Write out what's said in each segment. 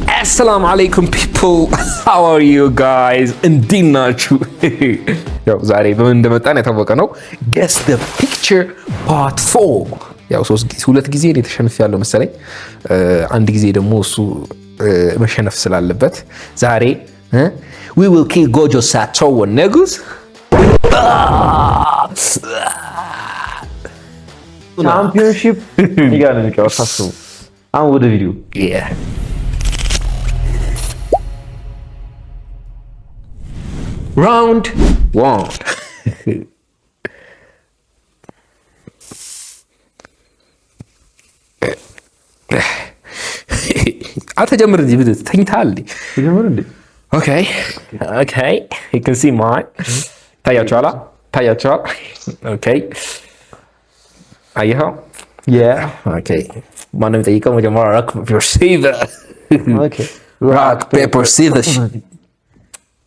Assalamu alaikum people. How are you guys? እንዴት ናችሁ? ያው ዛሬ በምን እንደመጣን የታወቀ ነው። Guess the picture part 4። ያው ሁለት ጊዜ ነው ተሸንፍ ያለው መሰለኝ። አንድ ጊዜ ደግሞ እሱ መሸነፍ ስላለበት ዛሬ we will kill Gojo Satoru niggas. ቻምፒዮንሺፕ ይጋር ነው ታስቡ። አሁን ወደ ቪዲዮ Round 1. አተጀምር እንጂ ብለህ ተኝተሃል እንዴ? ተጀምር እንዴ? Okay. You can see mine. ታያችኋል? Okay. አየኸው? Yeah. Okay. ማንም ጠይቀው መጀመሪያ rock paper scissors. Okay. Rock paper scissors.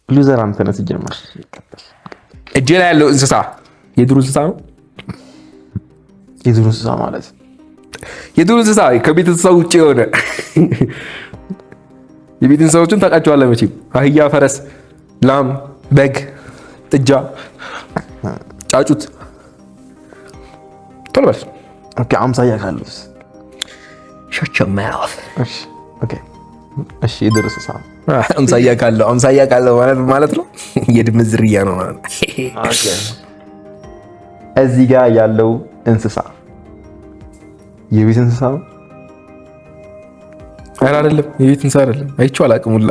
ሉዘር አንተ ነህ ሲጀመር። እጄ ላይ ያለው እንስሳ የዱር እንስሳ ነው። የዱር እንስሳ ማለት የዱር እንስሳ ከቤት እንስሳ ውጭ የሆነ የቤት እንስሳዎችን ታውቃቸዋለህ መቼም። አህያ፣ ፈረስ፣ ላም፣ በግ፣ ጥጃ፣ ጫጩት። ቶሎ በል። ኦኬ። አምሳያ ካሉስ? Shut your mouth. ኦኬ። እሺ የዱር እንስሳ አምሳያ ካለው ማለት ነው የድመት ዝርያ ነው ማለት ነው። ኦኬ። እዚህ ጋር ያለው እንስሳ የቤት እንስሳ ነው? አይደለም፣ የቤት እንስሳ አይደለም። አይቼው አላውቅም ሁላ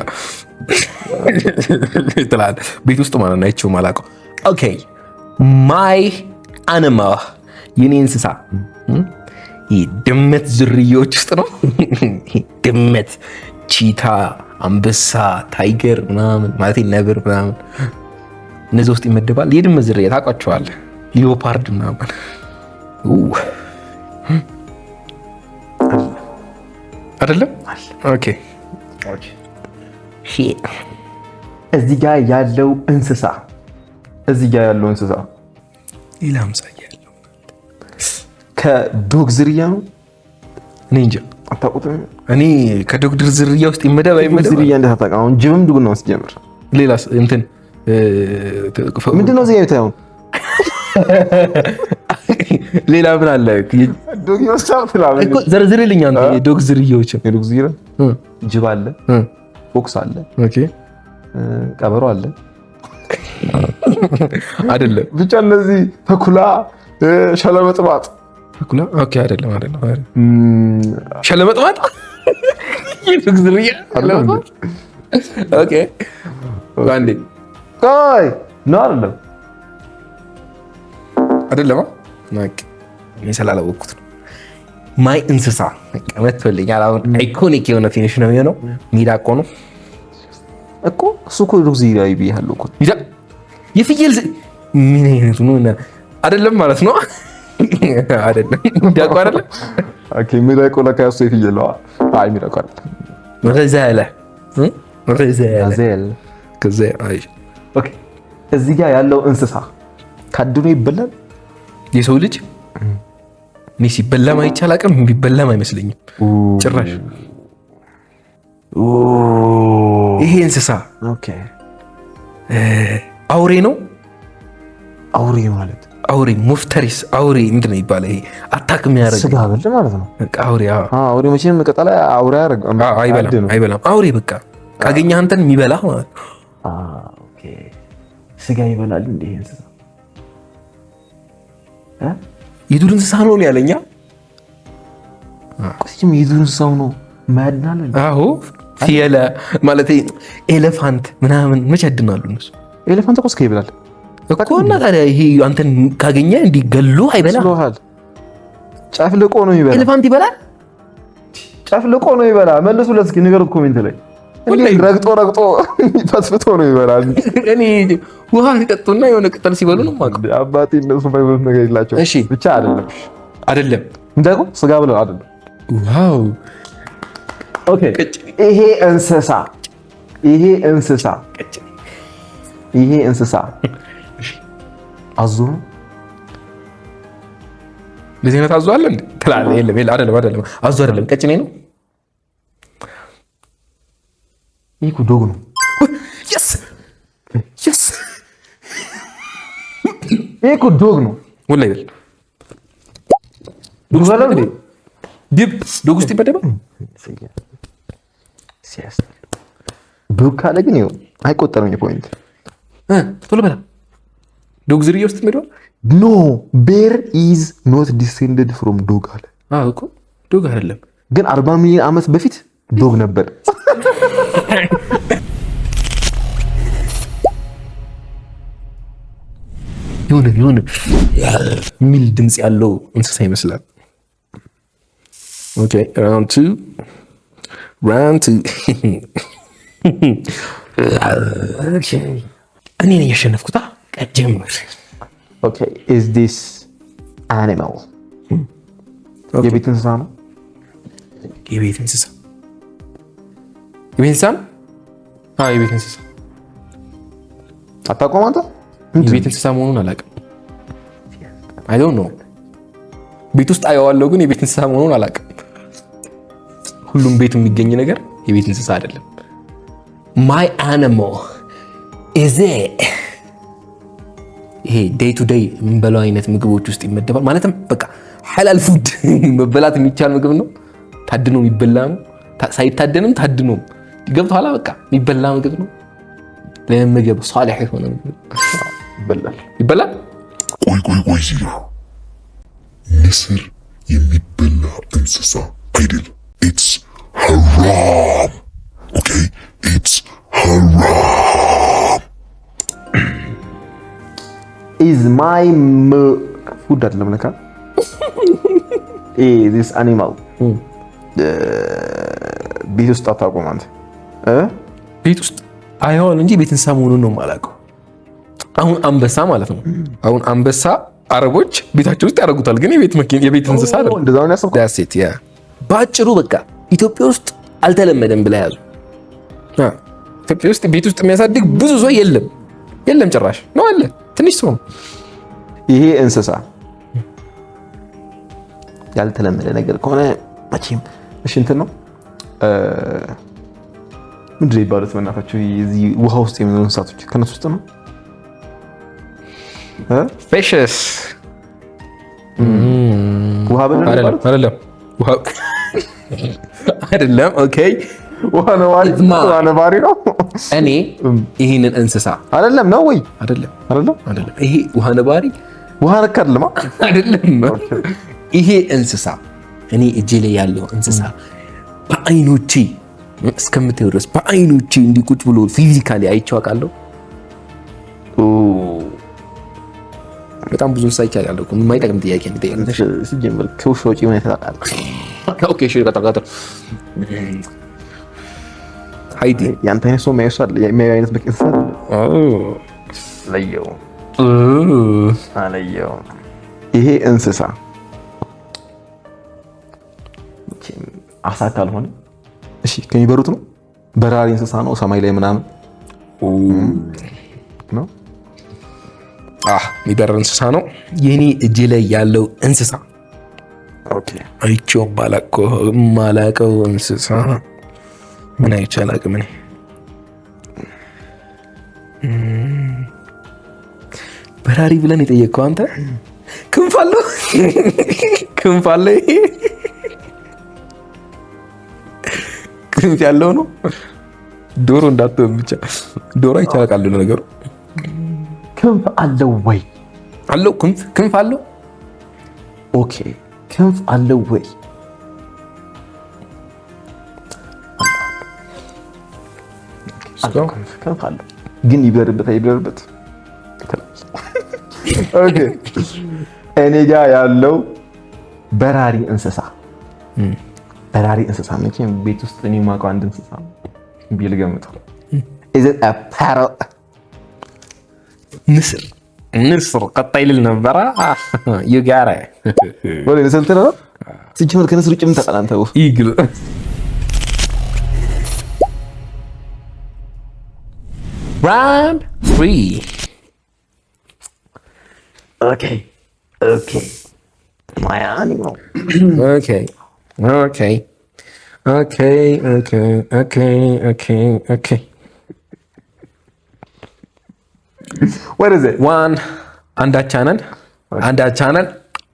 ትላለህ። ቤት ውስጥ ማለት ነው። አይቼው አላውቅም። ኦኬ ማይ አኒማል የኔ እንስሳ የድመት ዝርያዎች ውስጥ ነው። ድመት፣ ቺታ፣ አንበሳ፣ ታይገር ምናምን ማለት ነብር ምናምን እነዚህ ውስጥ ይመደባል። የድመት ዝርያ ታውቃቸዋለህ? ሊዮፓርድ ምናምን። አይደለም? ኦኬ። እዚህ ጋር ያለው እንስሳ ሌላ አምሳያ ያለው ከዶግ ዝርያ ነው? እኔ እንጃ። አታውቁትም? እኔ ከዶግ ዝርያ ውስጥ ይመደብ አይመደብ ዝርያ እንደታጠቃ አሁን ጅብም ዶግ ነው ሲጀምር። ሌላስ እንትን ምንድነው እዚህ ጋር ታየው? ሌላ ምን አለ? ዶግ ይወስዳል እኮ ዘርዝርልኝ አንተ የዶግ ዝርያዎችን። የዶግ ዝርያ ጅብ አለ፣ ፎክስ አለ፣ ኦኬ፣ ቀበሮ አለ። አይደለም ብቻ እነዚህ ተኩላ፣ ሸለመጥማጥ። ተኩላ ኦኬ፣ አይደለም ሸለመጥማጥ የዶግ ዝርያ ኦኬ። አንዴ ቆይ ነው አይደለም እኔ ስላላወቅኩት ነው። ማይ እንስሳ መጥቶልኛል። አሁን አይኮኒክ የሆነ ፊኒሽ ነው የሚሆነው። ሚዳቆ ነው እኮ እሱ እኮ ዶግ ዝርያ ይብያለሁ እኮ የፍየል ምን አይነቱ ነው? አይደለም ማለት ነው። አይደለም ሚዳቆ አይደለም። ኦኬ ሚዳቆ ለካ እሱ የፍየል ነው። አይ ሚዳቆ አይደለም። ረዛለ ከዛ አይ ኦኬ። እዚህ ጋር ያለው እንስሳ ካድኖ ይበላል? የሰው ልጅ እኔ ሲበላም አይቻል አቅም ቢበላም አይመስለኝም ጭራሽ። ይሄ እንስሳ ኦኬ አውሬ ነው? አውሬ ማለት አውሬ ሙፍተሪስ አውሬ ምንድን ነው ይባላል? ይሄ አታክ የሚያደርግ ስጋ በል ማለት ነው። አውሬ አውሬ መቼም ቀጠላ አውሬ አይበላም። አውሬ በቃ ካገኘህ አንተን የሚበላ ማለት ነው። ኦኬ ስጋ ይበላል እንዴ እንስሳ? የዱር እንስሳ ነው ያለኛ። ቆይም የዱር እንስሳው ነው ማያድናል። አዎ ፍየል ማለት ኤሌፋንት ምናምን መች ያድናሉ እነሱ? ኤሌፋንት እኮ ስጋ ይበላል እኮ። እና ታዲያ ይሄ አንተን ካገኘ እንዲገሉ አይበላም። ጨፍልቆ ነው ይበላል። ኤሌፋንት ይበላል? ጨፍልቆ ነው ይበላል። መልሱለት እስኪ ንገሩት ኮሜንት ላይ። ረግጦ ፈትፍቶ ነው ይበላል። እኔ ውሃ ሲጠጡና የሆነ ቅጠል ሲበሉ ነው ማለት ነው። አባቴ እነሱ ባይበሉት ነገር የላቸው። እሺ ብቻ አይደለም እንደው ስጋ ብለው አይደለም። ዋው ኦኬ። ይሄ እንስሳ አዞ ነው? ለዚህ ነው አዞ አለ እንዴ ትላለህ? የለም አይደለም። አዞ አይደለም፣ ቀጭኔ ነው። ይሄ እኮ ዶግ ነው። የስ የስ ይሄ እኮ ዶግ ነው። ወላሂ በል ዶግ በለው እንዴ ዶግ ውስጥ ይመደባል። ዶግ ካለ ግን ይኸው አይቆጠርም የፖይንት ቶሎ በላ ዶግ ዝርያ ውስጥ ይመደባል። ኖ ቤር ኢዝ ኖት ዲሴንድድ ፍሮም ዶግ አለ እኮ ዶግ አይደለም ግን 40 ሚሊዮን ዓመት በፊት ዶግ ነበር። የሆነ የሚል ድምፅ ያለው እንስሳ ይመስላል። ኦኬ ራውንድ ቱ እኔ ነኝ ያሸነፍኩት። ቀደም ኦኬ ኢዝ ዲስ አኒማል የቤት እንስሳ ነው? የቤት እንስሳ የቤት እንስሳ ነው? አዎ የቤት እንስሳ። አታውቀውም አንተ? የቤት እንስሳ መሆኑን አላውቅም። አይ ዶንት ኖ። ቤት ውስጥ አየዋለሁ ግን የቤት እንስሳ መሆኑን አላውቅም። ሁሉም ቤት የሚገኝ ነገር የቤት እንስሳ አይደለም። ማይ አኒማል ኢዝ ይሄ ዴይ ቱ ዴይ የምንበላው አይነት ምግቦች ውስጥ ይመደባል። ማለትም በቃ ሐላል ፉድ መበላት የሚቻል ምግብ ነው። ታድኖ የሚበላ ነው። ሳይታደንም ታድኖ ገብቶሃል። በቃ የሚበላ ምግብ ነው። ለምግብ ሷሊህ የሆነ ምግብ ይበላል። ቆይ ሲሉ ንስር የሚበላ እንስሳ አይደለም። ኢትስ ሐራም። ኦኬ ኢትስ ሐራም። ኢዝ ማይ ፉድ አይደለም ለካ ዲስ አኒማል ቤት ውስጥ አታውቀውም አንተ? ቤት ውስጥ አይሆን እንጂ ቤት እንስሳ መሆኑን ነው የማላውቀው። አሁን አንበሳ ማለት ነው። አሁን አንበሳ አረቦች ቤታቸው ውስጥ ያደርጉታል፣ ግን የቤት እንስሳ አይደለም። እንደዛ ነው ያሰብኩት። በአጭሩ በቃ ኢትዮጵያ ውስጥ አልተለመደም ብላ ያዙ። ኢትዮጵያ ውስጥ ቤት ውስጥ የሚያሳድግ ብዙ ሰው የለም ጭራሽ ነው አለ ትንሽ ሰው ነው። ይሄ እንስሳ ያልተለመደ ነገር ከሆነ መቼም እሺ እንትን ነው ምንድን ነው የሚባሉት? በእናታቸው እዚህ ውሃ ውስጥ የሚኖሩ እንስሳቶች ከነሱ ውስጥ ነው ፊሽስ ውሃ ብለን አይደለም አይደለም። ኦኬ ውሃ ነባሪ ነው። እኔ ይሄንን እንስሳ አይደለም ነው ወይ አይደለም ይሄ ውሃ ነባሪ ውሃ ነክ አይደለም። ይሄ እንስሳ እኔ እጄ ላይ ያለው እንስሳ በአይኖቼ እስከምታየው ድረስ በአይኖቼ እንዲህ ቁጭ ብሎ ፊዚካሊ አይቼው አውቃለሁ። በጣም ብዙ እንስሳ አይቻለሁ እኮ የማይጠቅም ጥያቄ እንደ ሲጀምር ከውሻ ውጪ ምን ታውቃለህ? ኦኬ እሺ ቀጥታ ሃይዲ ያንተ አይነት ሰው የሚያዩ አይነት በቃ እንስሳ ለየው። ይሄ እንስሳ አሳ ካልሆነ እሺ ከሚበሩት ነው? በራሪ እንስሳ ነው? ሰማይ ላይ ምናምን ነው? የሚበር እንስሳ ነው። የኔ እጅ ላይ ያለው እንስሳ አይቼው ማላውቀው እንስሳ ምን አይቼ አላውቅም። እኔ በራሪ ብለን የጠየቅከው አንተ ክንፍ አለው ክንፍ ያለው ነው። ዶሮ እንዳትሆን ብቻ። ዶሮ አይቼ አውቃለሁ። ለነገሩ ክንፍ አለው ወይ? አለው ክንፍ አለው። ኦኬ ክንፍ አለው ወይ? ክንፍ አለው ግን ይበርበት። ኦኬ እኔ ጋር ያለው በራሪ እንስሳ መቼም ቤት ውስጥ እኔ የማውቀው አንድ እንስሳ ቢል ገምተው። is it a parrot? ንስር ቀጣይ ልል ነበረ። ይጋራ ወደ ንስልት ነው ሲጀምር ከንስር ውጭ ምን ተቀላንተው? ኢግል round 3 okay my animal okay ኦኬ ኦኬ ኦኬ ኦኬ ኦኬ what is it? ዋን አንዳቻነን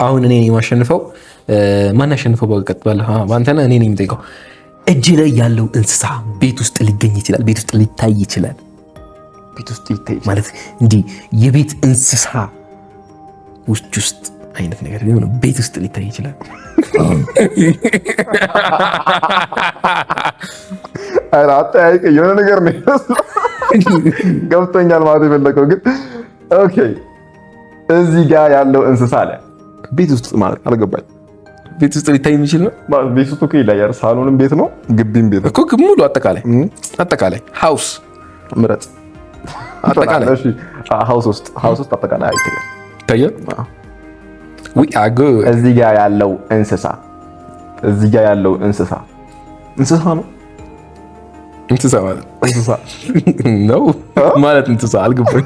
አሁን እኔ ነኝ የማሸንፈው። ማን ያሸንፈው? በቀጥ ባለ ባንተ ነህ። እኔ ነኝ የምጠይቀው። እጅ ላይ ያለው እንስሳ ቤት ውስጥ ሊገኝ ይችላል፣ ቤት ውስጥ ሊታይ ይችላል። ቤት ውስጥ ይታይ ማለት እንዲህ የቤት እንስሳ ውስጥ አይነት ነገር ቢሆን ቤት ውስጥ ሊታይ ይችላል። ኧረ አጠያይቅ የሆነ ነገር ነው ገብቶኛል ማለት የፈለከው ግን ኦኬ። እዚህ ጋር ያለው እንስሳ አለ ቤት ውስጥ ማለት አልገባኝ። ቤት ውስጥ ሊታይ የሚችል ነው ማለት ቤት ውስጥ እኮ ይለያል። ሳሎንም ቤት ነው፣ ግቢም ቤት ነው እኮ ሙሉ አጠቃላይ ሃውስ ምረጥ። አጠቃላይ እሺ ሃውስ ውስጥ አጠቃላይ አይተኛል ታየው። ዊ አር ጉድ። እዚህ ጋር ያለው እንስሳ ነው። እንስሳ ማለት ነው ማለት እንስሳ አልገባኝ።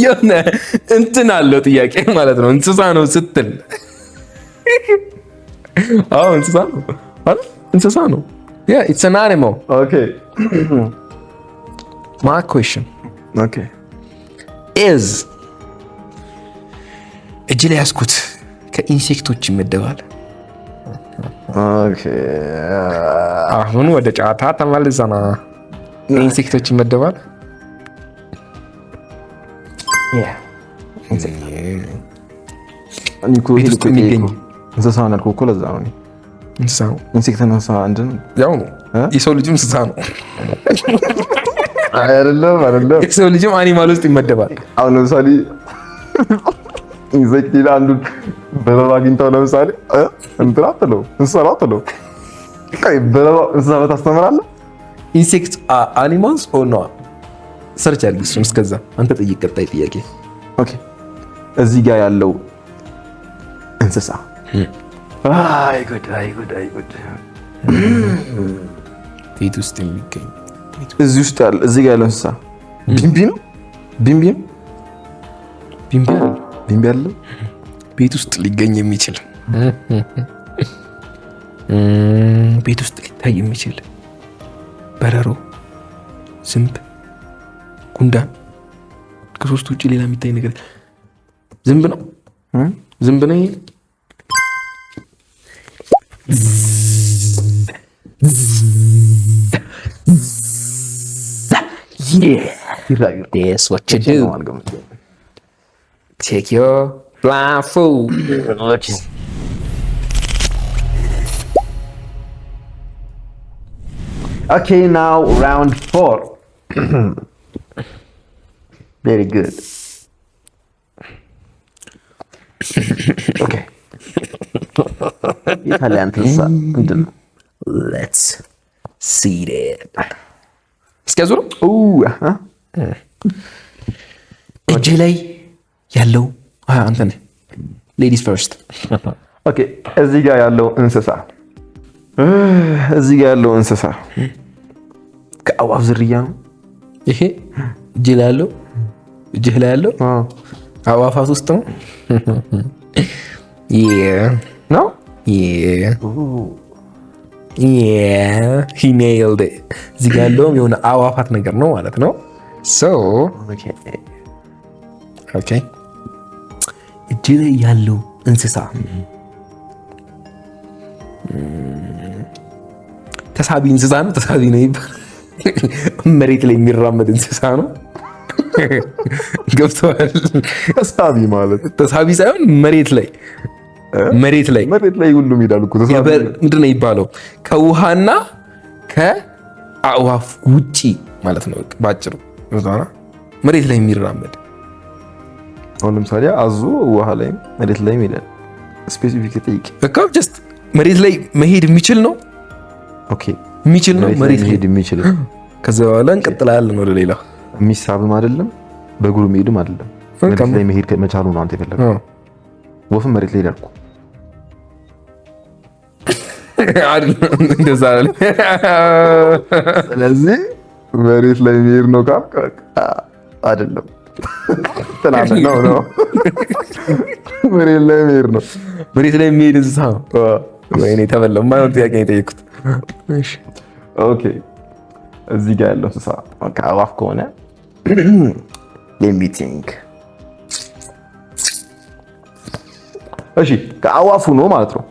የሆነ እንትን አለው ጥያቄ ማለት ነው። እንስሳ ነው ስትል አዎ እንስሳ ነው አይደል? እንስሳ ነው። Yeah, it's an animal. Okay. My question. Okay. Is እጅ ላይ ያዝኩት ከኢንሴክቶች ይመደባል? Okay. አሁን ወደ ጨዋታ ተመልሰናል። ኢንሴክቶች ይመደባል? Yeah. ቤት ውስጥ የሚገኝ እንስሳ ነው ያልኩህ እኮ ለዛ ነው። እንስሳ ነው። ኢንሴክት እና እንስሳ አንድ ነው? ያው ነው። የሰው ልጅም እንስሳ ነው። አይደለም። የሰው ልጅም አኒማል ውስጥ ይመደባል። አሁን ለምሳሌ ኢንሴክት ይላል አንዱ በረባ አግኝተው ለምሳሌ እንትን አትለው እንስሳ አትለው። በረባ እንስሳ ታስተምራለህ? ኢንሴክት አኒማልስ ኦር ኖ? ሰርች አድርግ እሱን። እስከዛ አንተ ጠይቅ ቀጣይ ጥያቄ። ኦኬ እዚህ ጋር ያለው እንስሳ አይ ጉድ ቤት ውስጥ የሚገኝ እዚህ ጋር ያለው እንስሳ ቢምቢ ነው። ቢምቢ አለ ቤት ውስጥ ሊገኝ የሚችል ቤት ውስጥ ሊታይ የሚችል በረሮ፣ ዝንብ፣ ጉንዳን ከሶስት ውጭ ሌላ የሚታይ ነገር ዝንብ ነው። That's what you do. Take your blindfold. Okay, now round 4. Very good. Okay. Italian እንስሳ ምንድን ነው? Let's see that. እስኪያዙሩ እጅ ላይ ያለው አንተ ነህ። ሌዲስ ፈርስት። ኦኬ እዚህ ጋር ያለው እንስሳ ከአዋፍ ዝርያ ነው። ይሄ እጅህ ላይ ያለው አዋፋት ውስጥ ነው። ነው he nailed it. እዚህ ጋር ያለውም የሆነ አዋፋት ነገር ነው ማለት ነው። so okay እጅ ላይ ያለው እንስሳ ተሳቢ እንስሳ ነው። ተሳቢ ነው ይባላል። መሬት ላይ የሚራመድ እንስሳ ነው። ገብቶሃል? ተሳቢ ማለት ተሳቢ ሳይሆን መሬት ላይ ሁሉም ይላሉ እኮ ተሳቢ ምንድን ነው የሚባለው? ከውሃና ከአዕዋፍ ውጪ ማለት ነው ባጭሩ። መሬት ላይ የሚራመድ አሁን ለምሳሌ አዞ ውሃ ላይ መሬት ላይ ይሄዳል። ስፔሲፊክ ጠይቅ በቃ ጀስት መሬት ላይ መሄድ የሚችል ነው። ኦኬ የሚችል ነው መሬት ላይ መሄድ የሚችል። ከዛ በኋላ እንቀጥላለን ወደ ሌላ። የሚሳብም አይደለም በእግሩ መሄድም አይደለም። መሬት ላይ መሄድ መቻሉ ነው አንተ የፈለገው። ወፍም መሬት ላይ ይሄዳል እኮ አይደለም እንደዛ አይደል? ስለዚህ መሬት ላይ መሄድ ነው ካልክ አይደለም ነው መሬት ላይ መሄድ ነው። መሬት ላይ የሚሄድ እንስሳ ነው። ወይኔ ተበላው። ማን ጥያቄ ነው የጠየኩት? እሺ ኦኬ እዚህ ጋር ያለው እንስሳ አዕዋፍ ከሆነ የሚቲንግ እሺ ከአዕዋፉ ነው ማለት ነው።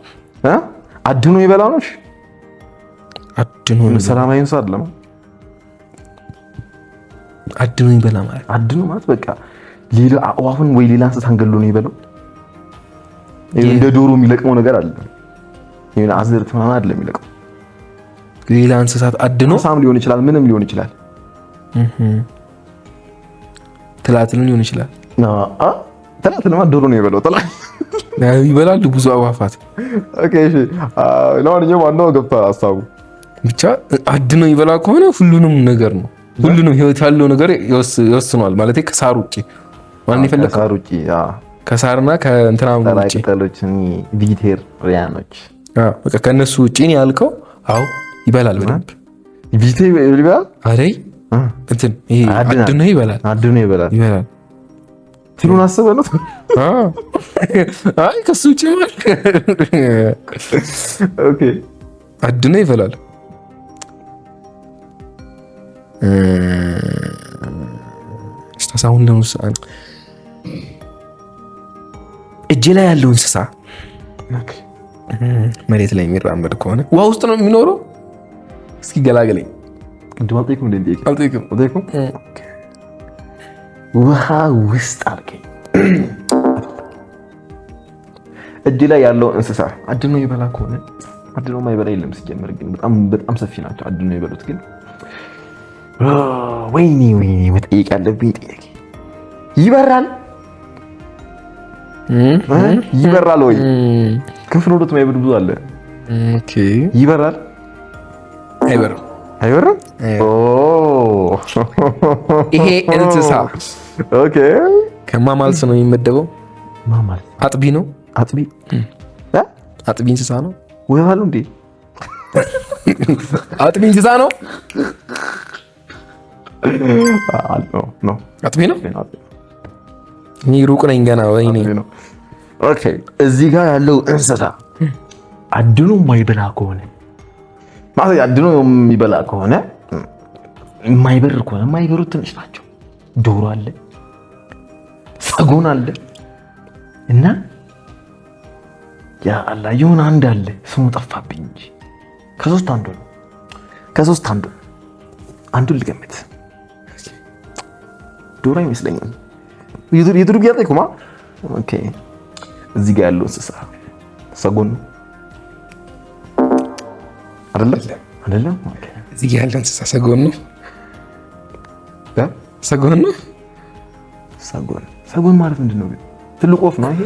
አድኖ ይበላ ነው። እሺ አድኖ ሰላማዊ እንስሳ አይደለም። አድኖ ይበላ ማለት አድኖ ማለት በቃ ሌላ አዕዋፍን ወይ ሌላ እንስሳን ገሎ ነው ይበላው። እንደ ዶሮ የሚለቅመው ነገር አለ። ይሄን አዝርት ምናምን አይደለም የሚለቅመው። ሌላ እንስሳት አድኖ ሳም ሊሆን ይችላል፣ ምንም ሊሆን ይችላል። ትላትል ሊሆን ይችላል። ትላትልማ ዶሮ ነው የሚበላው። ይበላሉ ብዙ አዕዋፋት። ኦኬ እሺ ለማንኛውም ዋናው ገብቷል ሀሳቡ። ብቻ አድኖ ይበላ ከሆነ ሁሉንም ነገር ነው፣ ሁሉንም ህይወት ያለው ነገር ይወስኗል ማለት ከሳር ውጪ። ማን ይፈልግ ከሳር ውጪ? ከሳርና ከእንትና ውጪ ቅጠሎች ቪጂቴሪያኖች በቃ ከነሱ ውጪ ነው ያልከው። አዎ ይበላል በደንብ ቪጂቴሪያን ይበላል አይደል? እንትን ይሄ አድኖ ይበላል። አድኖ ይበላል ይበላል ትሉን አስበህ ነው? አይ ከሱ ውጪ ማለት ኦኬ አድኖ ይበላል። እስታሳውን ነው እጅ ላይ ያለው እንስሳ መሬት ላይ የሚራመድ ከሆነ ውሃ ውስጥ ነው የሚኖረው? እስኪ ገላገለኝ። ቅድም አልጠይኩም እንዴ? አልጠይኩም። ውሃ ውስጥ አልከኝ። እጅ ላይ ያለው እንስሳ አድኖ ይበላ ከሆነ አድኖ ማይበላ የለም ሲጀምር፣ ግን በጣም ሰፊ ናቸው አድኖ ይበሉት። ግን ወይኔ መጠየቅ ያለብኝ ጥያቄ ይበራል ይበራል ወይ? ክንፍ ኖሮት ማይበል ብዙ አለ። ኦኬ ይበራል አይበርም? አይበርም። ኦ ይሄ እንስሳ ኦኬ ከማማልስ ነው የሚመደበው? ማማል አጥቢ ነው? አጥቢ እንስሳ ነው ወይ አሉ እንዴ? አጥቢ እንስሳ ነው? ነው አጥቢ ነው። እኔ ሩቅ ነኝ ገና። ወይኔ ኦኬ እዚህ ጋር ያለው እንስሳ አድኖ የማይበላ ከሆነ ማለት አድኖ የሚበላ ከሆነ የማይበር ከሆነ የማይበሩት ትንሽ ናቸው። ዶሮ አለ፣ ሰጎን አለ እና ያ አላ የሆነ አንድ አለ ስሙ ጠፋብኝ እንጂ ከሶስት አንዱ ነው። ከሶስት አንዱን ልገምት። ዶሮ አይመስለኝም። የድሩ ጊዜ አጥይኩማ። ኦኬ እዚህ ጋር ያለው እንስሳ ሰጎን አይደለም? ኦኬ እዚህ ጋር ያለው እንስሳ ሰጎን ነው። ሰጎን ነው። ሰጎን ማለት ምንድን ነው? ትልቁ ወፍ ነው ይሄ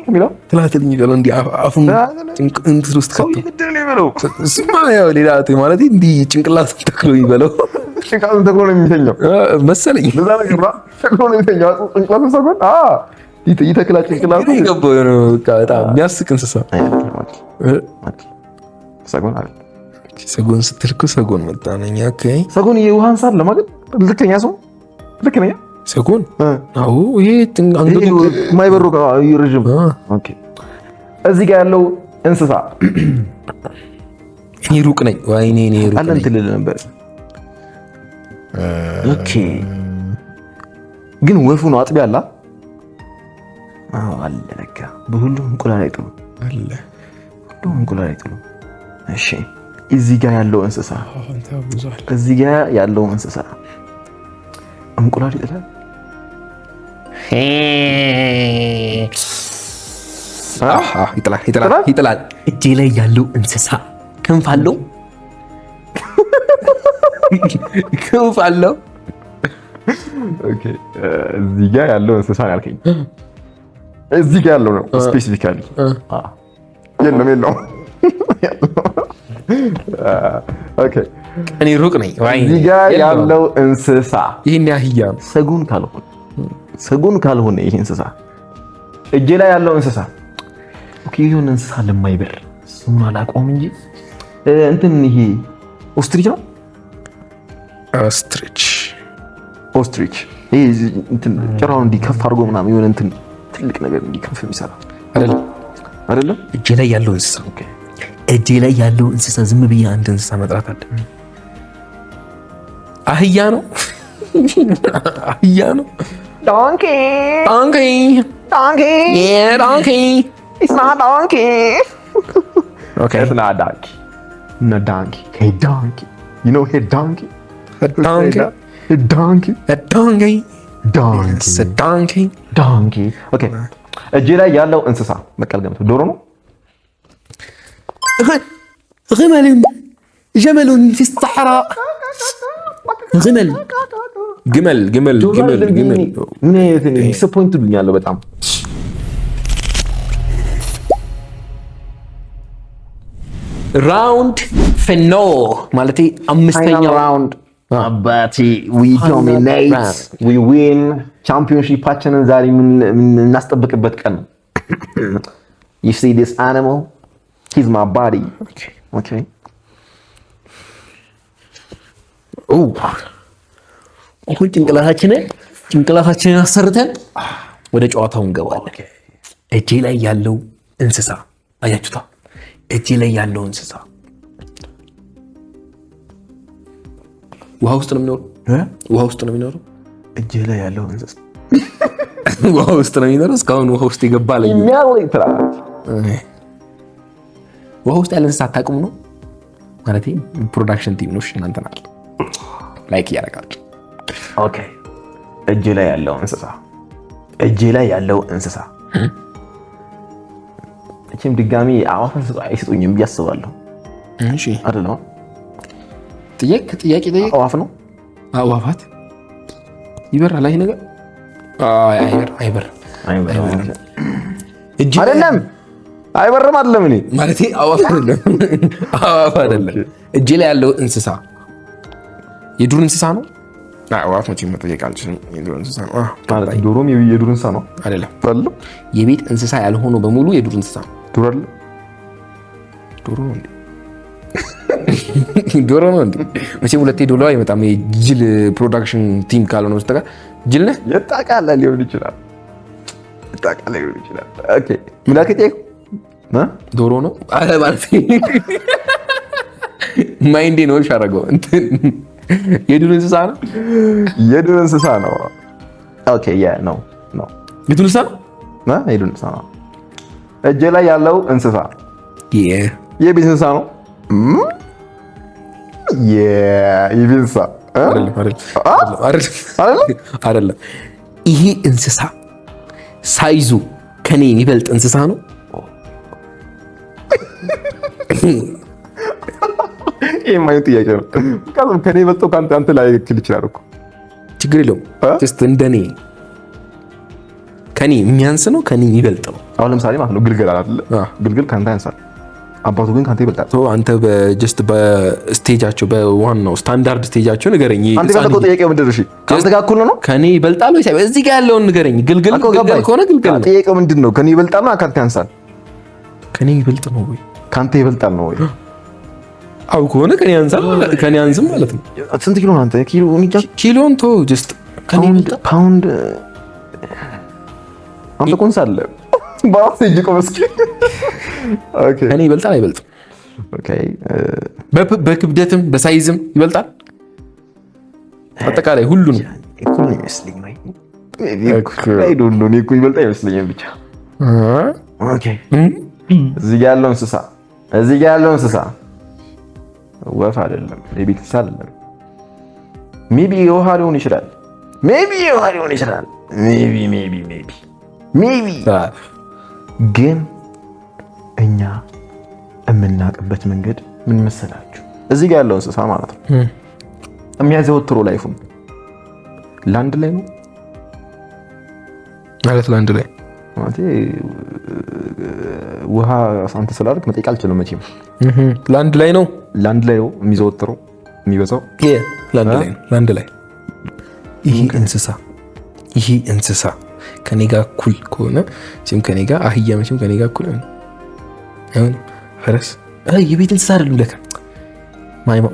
የሚለው ትላትል የሚበላው እንዲህ አፉን እንትን ውስጥ ከቶ እሱማ ያው ሌላ ማለት እንዲህ ጭንቅላቱን ተክሎ የሚበላው ጭንቅላቱን ተክሎ ነው የሚተኛው መሰለኝ። ለዛ ነገር ተክሎ ነው የሚተኛው ጭንቅላቱን ሰጎን ይተክላል። ጭንቅላቱ ይገባው ነው። በቃ በጣም የሚያስቅ እንስሳ ሰጎን አይደል? ሰጎን ስትል እኮ ሰጎን መጣ ነኝ። ኦኬ ሰጎን የውሃ እንስሳ ለማለት ልክኛ ሰው ልክ ነኝ። ሰጎን አዎ፣ ይሄ አንገቱ የማይበሩ ረጅም። ኦኬ እዚህ ጋር ያለው እንስሳ እኔ ሩቅ ነኝ። ወይኔ እኔ ሩቅ ነኝ አለን ትልል ነበር። ኦኬ ግን ወፉ ነው አጥቢ አለ። አዎ አለ ለካ በሁሉም እንቁላል አይጥሉ አለ፣ ሁሉም እንቁላል አይጥሉ። እሺ እዚህ ጋር ያለው እንስሳ እንቁላል ይጥላል። ይጥላል። እጄ ላይ ያለው እንስሳ ክንፍ አለው። ኦኬ እዚህ ጋር ያለው እንስሳ ያልከኝ እዚህ ጋር ያለው ነው ስፔሲፊካሊ። የለውም። ኦኬ እኔ ሩቅ ነኝ። እዚህ ጋር ያለው እንስሳ ይሄን ያህያ ሰጎን ካልሆነ ይሄ እንስሳ እጄ ላይ ያለው እንስሳ ኦኬ የሆነ እንስሳ ለማይበር ስሙን አላውቀውም እንጂ እንትን ይሄ ኦስትሪች ነው። ኦስትሪች ይሄ እንትን ጭራውን እንዲከፍ አድርጎ ምናምን የሆነ እንትን ትልቅ ነገር እንዲከፍ የሚሰራ አይደል? አይደለም። እጄ ላይ ያለው እንስሳ እጄ ላይ ያለው እንስሳ ዝም ብዬ አንድ እንስሳ መጥራት አለብኝ። አህያ ነው። አህያ ነው። donkey donkey donkey yeah donkey it's not donkey okay it's not donkey no donkey hey donkey you know hey donkey a donkey a donkey a donkey donkey it's a donkey donkey okay እጄ ላይ ያለው እንስሳ መቀል ገምቱ። ዶሮ ነው። غمل جمل في الصحراء غمل ግመል ግመል ግመል ግመል ምን ዲስአፖይንት ብኛለሁ በጣም። ራውንድ ፌኖ ማለት አምስተኛው ራውንድ አባቲ we dominate we win ቻምፒዮንሺፓችንን ዛሬ እናስጠብቅበት ቀን ነው። you see this animal he's my body okay አሁን ጭንቅላታችንን አሰርተን ወደ ጨዋታው እንገባለን። እጄ ላይ ያለው እንስሳ አያችሁታ? እጄ ላይ ያለው እንስሳ ውሃ ውስጥ ነው የሚኖረው። ውሃ ውስጥ ነው የሚኖረው። እጄ ላይ ያለው እንስሳ ውሃ ውስጥ ነው የሚኖረው። እስካሁን ውሃ ውስጥ የገባ ላይ ውሃ ውስጥ ያለ እንስሳ አታውቁም ነው ማለት ፕሮዳክሽን ቲም ነው። እናንተ ናችሁ ላይክ እያደረጋችሁ ኦኬ። እጄ ላይ ያለው እንስሳ እጄ ላይ ያለው እንስሳ እቺም ድጋሚ አዋፋን አይሰጡኝም ብዬ አስባለሁ። እሺ አይደለም ጥያቄ አዋፍ ነው። አዋፋት ይበራል። አይ ነገር አይበር እጄ አይደለም አይበርም አይደለም እኔ ማለቴ አዋፍ አይደለም። እጄ ላይ ያለው እንስሳ የዱር እንስሳ ነው። አዋፍ መቼም መጠየቅ አልችልም። የዱር እንስሳ ነው ማለት ዶሮም የዱር እንስሳ ነው አይደለም? የቤት እንስሳ ያልሆነው በሙሉ የዱር እንስሳ ነው። ዶሮ አይደለም? ዶሮ ነው እንዴ? ዶሮ ነው እንዴ? መቼም ሁለቴ ዶሮ አይመጣም። የጅል ፕሮዳክሽን ቲም ካልሆነ በስተቀር ጅል ነህ የጣቃላ ሊሆን ይችላል። የጣቃላ ሊሆን ይችላል። ኦኬ ምናከቴ ዶሮ ነው አለ ማለት ማይንዴ ነው ሻረገው እንትን የዱር እንስሳ ነው። የዱር እንስሳ ነው። ኦኬ ያ ነው የዱር እንስሳ ነው። የዱር እንስሳ ነው። እጄ ላይ ያለው እንስሳ የቤት እንስሳ ነው። የቤት እንስሳ አይደለም። ይሄ እንስሳ ሳይዙ ከኔ የሚበልጥ እንስሳ ነው። ይሄ ማለት ጥያቄ ነው። ምክንያቱም ከኔ በልጦ አንተ ላይ ክል ይችላል እኮ ችግር የለውም። ጀስት እንደኔ ከኔ የሚያንስ ነው ከኔ የሚበልጥ ነው። አሁን ለምሳሌ ማለት ነው ግልገል አይደል? ግልገል ካንተ ያንሳል፣ አባቱ ግን ካንተ ይበልጣል። አንተ በጀስት በስቴጃቸው በዋናው ስታንዳርድ ስቴጃቸው ንገረኝ። አንተ ጋር ጥያቄው ምንድን ነው? እሺ ካንተ ጋር እኩል ነው? ከኔ ይበልጣል ወይስ እዚህ ጋር ያለውን ንገረኝ። ግልገል ከሆነ ግልገል ነው። ጥያቄው ምንድን ነው? ከኔ ይበልጣል ነው ካንተ ያንሳል? ከኔ ይበልጥ ነው ወይ ካንተ ይበልጣል ነው ወይ? አው ከሆነ ከኔ ያንሳል ከኔ ያንስም ማለት ነው። ስንት ኪሎ ነው አንተ? ኪሎን ቶ ጀስት ፓውንድ አንተ ኮንሳለ ባስ እጅ ቆመስኪ ኦኬ ከኔ ይበልጣል አይበልጥም? ኦኬ በክብደትም በሳይዝም ይበልጣል። አጠቃላይ ሁሉንም እኩል ይመስልኝ ነው። አይ ዶንት ኖ እኮ ይበልጣ ይመስልኛል ብቻ። ኦኬ እዚህ ጋር ያለው እንስሳ ወፍ አይደለም፣ የቤት እንስሳ አይደለም። ሜቢ የውሃ ሊሆን ይችላል። ሜቢ ግን እኛ የምናውቅበት መንገድ ምን መሰላችሁ? እዚህ ጋር ያለው እንስሳ ማለት ነው የሚያዘወትረው ላይፉን ላንድ ላይ ነው ማለት ላንድ ላይ ማለት ውሃ ሳንተ ስላልክ መጠየቅ አልችልም መቼም። ላንድ ላይ ነው የሚዘወትረው የሚበዛው ላንድ ላይ። ይሄ እንስሳ ከኔ ጋር እኩል ከሆነ ሲም ከኔ ጋር አህያ መቼም ከኔ ጋር እኩል ነው። አሁን ፈረስ የቤት እንስሳ አይደለም ለካ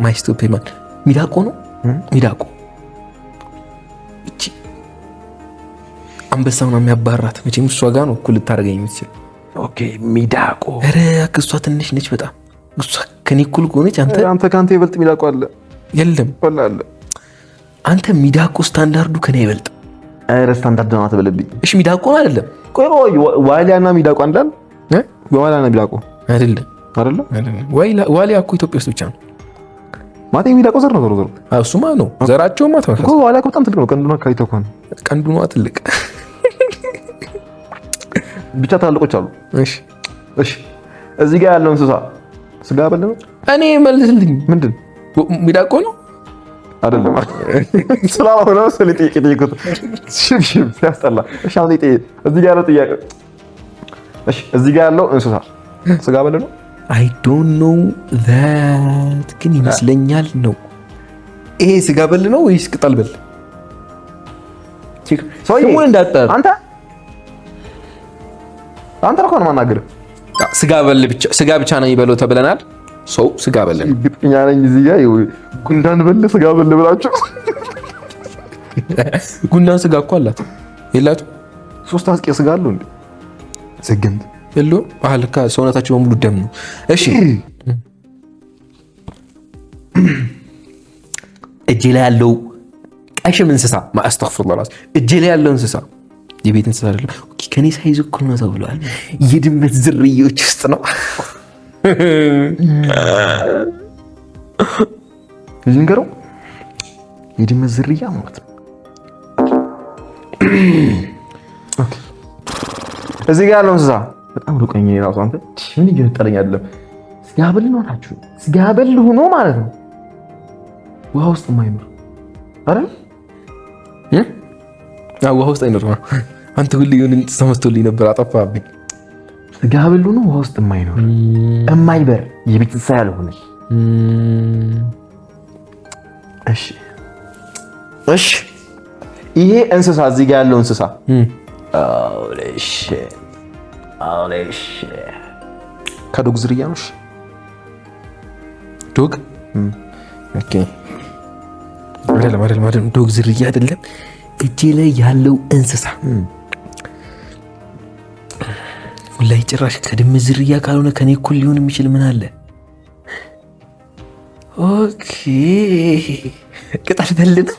ማይ ስቱፒድ ማን ሚዳቆ ነው። ሚዳቆ እቺ አንበሳውን የሚያባራት መቼም እሷ ጋር ነው እኩል ልታደርገኝ የምትችል። ኦኬ ሚዳቆ። ኧረ እሷ ትንሽ ነች በጣም። እሷ ከኔ እኩል ከሆነች አንተ ከአንተ ይበልጥ ሚዳቆ አለ? የለም አለ። አንተ ሚዳቆ ስታንዳርዱ ከኔ ይበልጥ። ኧረ ስታንዳርድ ነው አትበለብኝ። እሺ ሚዳቆ አይደለም። ቆይ ዋሊያና ሚዳቆ አንዳል? ዋሊያና ሚዳቆ አይደለም። ዋሊያ እኮ ኢትዮጵያ ውስጥ ብቻ ነው። ማቴ ሚዳቆ ዘር ነው። ዞሮ እሱማ ነው ዘራቸውማ ተመሳሳይ እኮ። ዋሊያ በጣም ትልቅ ነው። ቀንዱና ካይተው እኮ ነው። ቀንዱ ነው ትልቅ። ብቻ ታላቆች አሉ። እሺ እዚህ ጋር ያለው እንስሳ ስጋ በል ነው? እኔ መልስልኝ። ምንድን ሚዳቆ ነው አይደለም? ስላልሆነ ነው ሰለ ጥያቄ ሽብሽብ ሲያስጠላ። እሺ አሁን እዚህ ጋር ያለው ጥያቄ እዚህ ጋር ያለው እንስሳ ስጋ በል ነው? አይ ዶንት ኖ ዛት ግን ይመስለኛል ነው። ይሄ ስጋ በል ነው ወይስ ቅጠል በል? ስሙን እንዳትጠር አንተ እኮ ነው የማናግርህ። ስጋ በል ብቻ ስጋ ብቻ ነው የሚበለው ተብለናል። ሰው ስጋ በል ነው። ግጥኛ ነኝ እዚህ ጋር ጉንዳን በል ስጋ በል ብላችሁ። ጉንዳን ስጋ እኮ አላት የላቱ? 3 አስቄ ስጋ አለው እንዴ? ዘገምት የለውም። አልካ ሰውነታቸው በሙሉ ደም ነው። እሺ እጄ ላይ ያለው ቀሽም እንስሳ ማስተግፍሩላህ እጄ ላይ ያለው እንስሳ የቤት እንስሳ አይደለም። ኦኬ ከኔ ሳይዝ እኩል ነው ተብሏል። የድመት ዝርያዎች ውስጥ ነው። ዝንገረው የድመት ዝርያ ማለት ነው። ኦኬ እዚህ ጋር ያለው እንስሳ በጣም ሩቀኛ ነው። አንተ ምን እየጠለኝ አይደለም። ስጋ በል ነው ናችሁ። ስጋ በል ሆኖ ማለት ነው ውሃ ውስጥ የማይኖር አይደል? ውሃ ውስጥ አይኖርም። አንተ ሁሉ ይሁን ተመስቶልኝ ነበር፣ አጠፋብኝ። ስጋ በል ሆኖ ውሃ ውስጥ የማይኖር የማይበር የቤት እንስሳ ያልሆነ። እሺ ይሄ እንስሳ እዚህ ጋር ያለው እንስሳ ከዶግ ዝርያ ነው። ዶግ ኦኬ አይደለም። ዶግ ዝርያ አይደለም። እጄ ላይ ያለው እንስሳ ወላሂ ጭራሽ ከድመት ዝርያ ካልሆነ ከኔ እኩል ሊሆን የሚችል ምን አለ? ኦኬ ቅጠል በል ነው።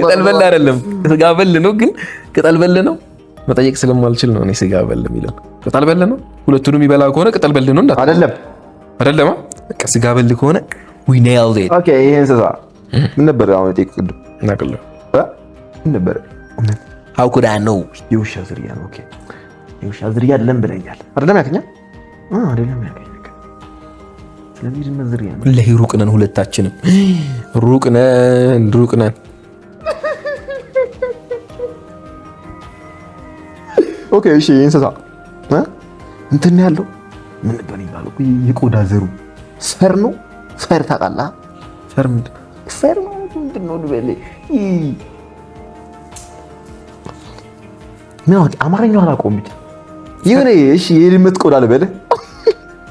ቅጠል በል አይደለም፣ ስጋ በል ነው። ግን ቅጠል በል ነው መጠየቅ ስለማልችል ነው እኔ ስጋ በል የሚለው። ቅጠል በል ነው። ሁለቱንም የሚበላ ከሆነ ቅጠል በል ነው። አይደለም በቃ ስጋ በል ከሆነ we nailed it። ኦኬ ይሄ እንስሳ ምን ነበር? አሁን የጠየቁት እናቀለ ምን ነበር? how could I know? የውሻ ዝርያ ነው። ኦኬ የውሻ ዝርያ አይደለም ብለኛል። አይደለም ያከኛል። አይደለም ያከኛል። ስለዚህ ድመት ዝርያ ነው። ወላሂ ሩቅ ነን ሁለታችንም፣ ሩቅ ነን። ኦኬ እሺ እንስሳ እንትን ያለው ምን ነበር ይባላል? የቆዳ ዘሩ ፈር ነው። ፈር ታውቃለህ? ፈር ምንድን ነው? ድበሌ ነው አማርኛው አላውቀውም። ብቻ ይሁን። እሺ የድመት ቆዳ ልበልህ።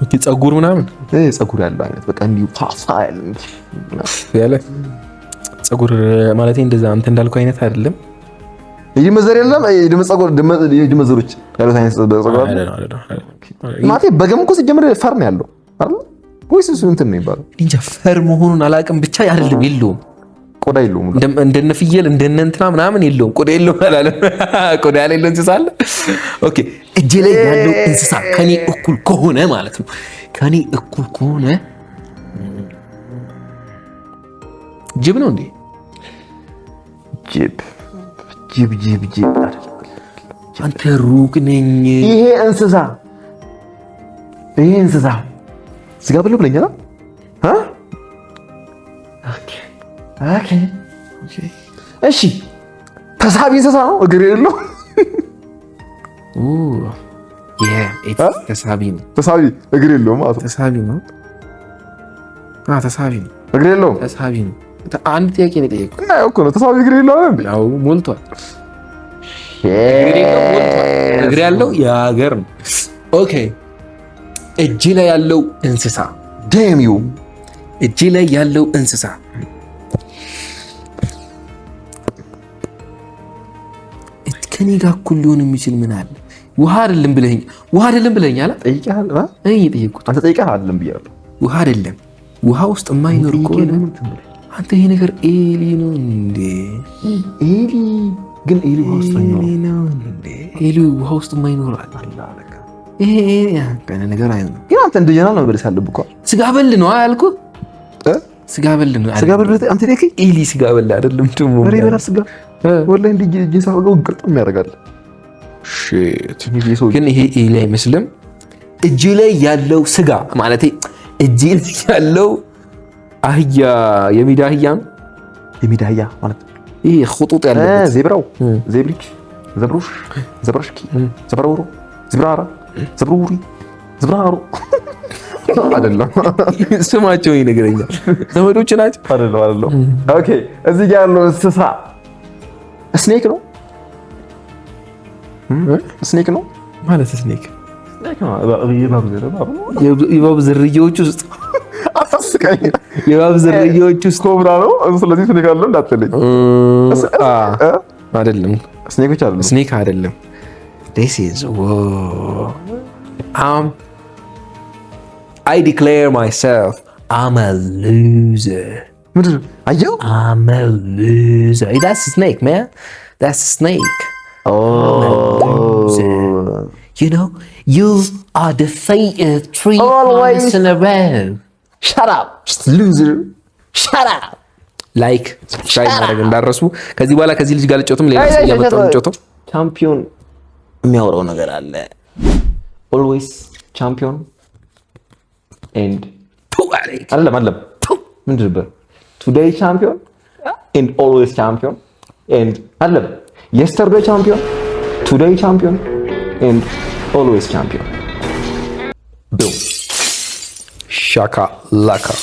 ኦኬ ፀጉር ምናምን ፀጉር ያለው አይነት በቃ እንዲሁ ፋፋ ያለ ፀጉር ማለት እንደዛ አንተ እንዳልከው አይነት አይደለም። የድመት ዘር የለም። የድመት ዘሮች ያሉት አይነት ፀጉር ማለቴ በገም እኮ ሲጀምር ፈር ነው ያለው አይደል? ወይስ እሱ እንትን ነው የሚባለው? እንጃ ፈር መሆኑን አላውቅም። ብቻ አይደለም የለውም፣ ቆዳ የለውም። እንደነ ፍየል እንደነ እንትና ምናምን የለውም፣ ቆዳ የለውም አላለም። ቆዳ ያለው እንስሳ አለ። ኦኬ እጄ ላይ ያለው እንስሳ ከኔ እኩል ከሆነ ማለት ነው፣ ከኔ እኩል ከሆነ ጅብ ነው እንዴ? ጅብ አንተ ሩቅ ነኝ። ይሄ እንስሳ ስጋ ብሎ ብለኛል። እሺ ተሳቢ እንስሳ ነው። እግር የለው። ተሳቢ እግር የለውም ማለት ነው። ተሳቢ ነው። እግር የለውም። ተሳቢ ነው። አንድ ጥያቄ ነው የጠየኩት እና እኮ ነው ተሳቢ እግር የለውም አይደል? ያው ሞልቷል። እግር ያለው የሀገር ነው። ኦኬ እጅ ላይ ያለው እንስሳ ደሚው እጅ ላይ ያለው እንስሳ ከኔ ጋር እኩል ሊሆን የሚችል ምን አለ? ውሃ አይደለም ብለኸኛል። ጠይቀሃል? ጠየቅኩት። አንተ ጠይቀሃል አይደለም ብያለሁ። ውሃ አይደለም። ውሃ ውስጥ የማይኖር ከሆነ አንተ ይሄ ነገር ኤሊ ነው እንዴ? ኤሊ ግን ኤሊ ውሃ ውስጥ ነው እንዴ? ኤሊ ውሃ ውስጥ የማይኖር አለ። ይሄ ከነ ነገር አይሆንም። ግን አንተ እንደጀና ነው መድረስ ያለብህ እኮ። ስጋ በል ነው ያልኩህ። ስጋ በል ነው። ስጋ በል አንተ ደክ ኤሊ ስጋ በል አይደለም ደግሞ ወሬ በላ ስጋ ወላሂ እንደ ጂንስ አድርገው ግርጥም ያደርጋል። ሺት ግን ይሄ ኤሊ አይመስልም። እጅ ላይ ያለው ስጋ ማለት እጅ ላይ ያለው አህያ የሜዳ አህያ ነው። የሜዳ አህያ ማለት ይሄ ኹጡጥ ያለበት ዜብራው፣ ዜብሪክ፣ ዘብሩሽ፣ ዘብራሽኪ፣ ዘብራውሮ፣ ዝብራራ፣ ዘብሩሪ፣ ዝብራሩ አይደለም። ስማቸው ይነግረኛል። ዘመዶች ናቸው። አይደለም። ኦኬ እዚህ ጋር ያለው እንስሳ ስኔክ ነው። ስኔክ ነው ማለት ስኔክ የእባብ ዝርያዎች ውስጥ አታስቀኝ። የእባብ ዝርያዎች ውስጥ ኮብራ ነው። ስለዚህ ስኔክ አለው እንዳትለኝ። አይደለም ስኔኮች አይደለም። ስኔክ አይደለም። this is I declare myself I'm a loser. ምንድን ነው? አየው I'm a loser. That's a snake, man. That's a snake. You know, you are defeated 3 times in a row. Shut up, loser. Shut up. Like, subscribe ማድረግ እንዳረሱ። ከዚህ በኋላ ከዚህ ልጅ ጋር ልጮትም ሌላ ሰው እያመጣሁ ልጮትም። ቻምፒዮን የሚያወራው ነገር አለ። always champion and አለም ምንድን ነበር? today champion and always champion and አለም yesterday champion, today champion and always champion. Boom. Shaka laka.